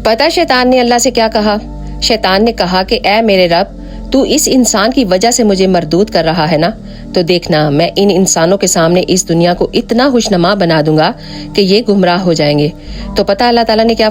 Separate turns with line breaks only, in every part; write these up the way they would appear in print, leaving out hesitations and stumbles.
پتہ شیطان نے اللہ سے کیا کہا؟ شیطان نے کہا کہ اے میرے رب، تو اس انسان کی وجہ سے مجھے مردود کر رہا ہے نا، تو دیکھنا میں ان انسانوں کے سامنے اس دنیا کو اتنا خوشنما بنا دوں گا کہ یہ گمراہ ہو جائیں گے۔ تو پتہ اللہ تعالیٰ نے کیا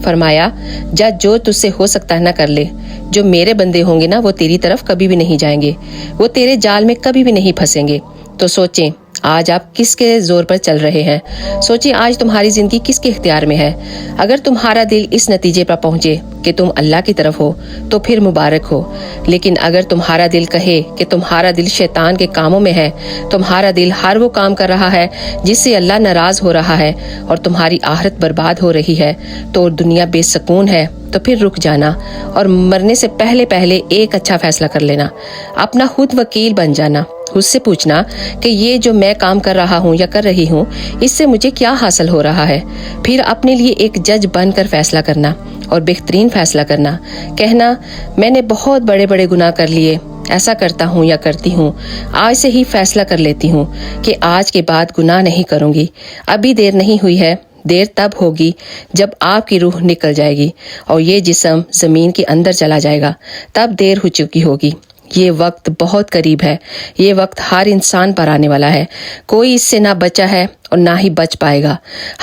فرمایا جا جو تجھ سے ہو سکتا ہے نہ کر لے۔ جو میرے بندے ہوں گے نا وہ تیری طرف کبھی بھی نہیں جائیں گے، وہ تیرے جال میں کبھی بھی نہیں پھنسیں گے۔ تو سوچیں آج آپ کس کے زور پر چل رہے ہیں؟ سوچیں آج تمہاری زندگی کس کے اختیار میں ہے؟ اگر تمہارا دل اس نتیجے پر پہنچے کہ تم اللہ کی طرف ہو تو پھر مبارک ہو، لیکن اگر تمہارا دل کہے کہ تمہارا دل شیطان کے کاموں میں ہے، تمہارا دل ہر وہ کام کر رہا ہے جس سے اللہ ناراض ہو رہا ہے اور تمہاری آخرت برباد ہو رہی ہے تو دنیا بے سکون ہے، تو پھر رک جانا اور مرنے سے پہلے ایک اچھا فیصلہ کر لینا، اپنا خود وکیل بن جانا، خود سے پوچھنا کہ یہ جو میں کام کر رہا ہوں یا کر رہی ہوں اس سے مجھے کیا حاصل ہو رہا ہے، پھر اپنے لیے ایک جج بن کر فیصلہ کرنا اور بہترین فیصلہ کرنا، کہنا میں نے بہت بڑے بڑے گناہ کر لیے، ایسا کرتا ہوں یا کرتی ہوں، آج سے ہی فیصلہ کر لیتی ہوں کہ آج کے بعد گناہ نہیں کروں گی۔ ابھی دیر نہیں ہوئی ہے، دیر تب ہوگی جب آپ کی روح نکل جائے گی اور یہ جسم زمین کے اندر چلا جائے گا، تب دیر ہو چکی ہوگی۔ یہ وقت بہت قریب ہے، یہ وقت ہر انسان پر آنے والا ہے، کوئی اس سے نہ بچا ہے اور نہ ہی بچ پائے گا۔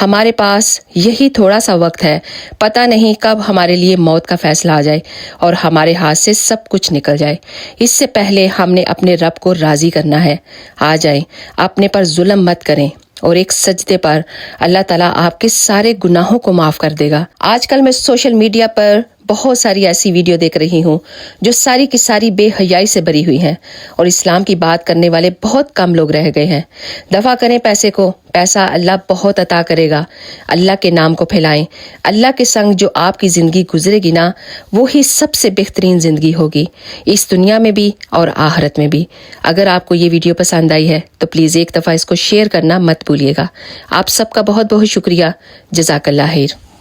ہمارے پاس یہی تھوڑا سا وقت ہے، پتہ نہیں کب ہمارے لیے موت کا فیصلہ آ جائے اور ہمارے ہاتھ سے سب کچھ نکل جائے۔ اس سے پہلے ہم نے اپنے رب کو راضی کرنا ہے۔ آ جائیں، اپنے پر ظلم مت کریں اور ایک سجدے پر اللہ تعالیٰ آپ کے سارے گناہوں کو معاف کر دے گا۔ آج کل میں سوشل میڈیا پر بہت ساری ایسی ویڈیو دیکھ رہی ہوں جو ساری کی ساری بے حیائی سے بری ہوئی ہیں اور اسلام کی بات کرنے والے بہت کم لوگ رہ گئے ہیں۔ دفع کریں پیسے کو، پیسہ اللہ بہت عطا کرے گا۔ اللہ کے نام کو پھیلائیں۔ اللہ کے سنگ جو آپ کی زندگی گزرے گی نا وہی سب سے بہترین زندگی ہوگی، اس دنیا میں بھی اور آخرت میں بھی۔ اگر آپ کو یہ ویڈیو پسند آئی ہے تو پلیز ایک دفعہ اس کو شیئر کرنا مت بھولیے گا۔ آپ سب کا بہت بہت شکریہ۔ جزاک اللہ خیر۔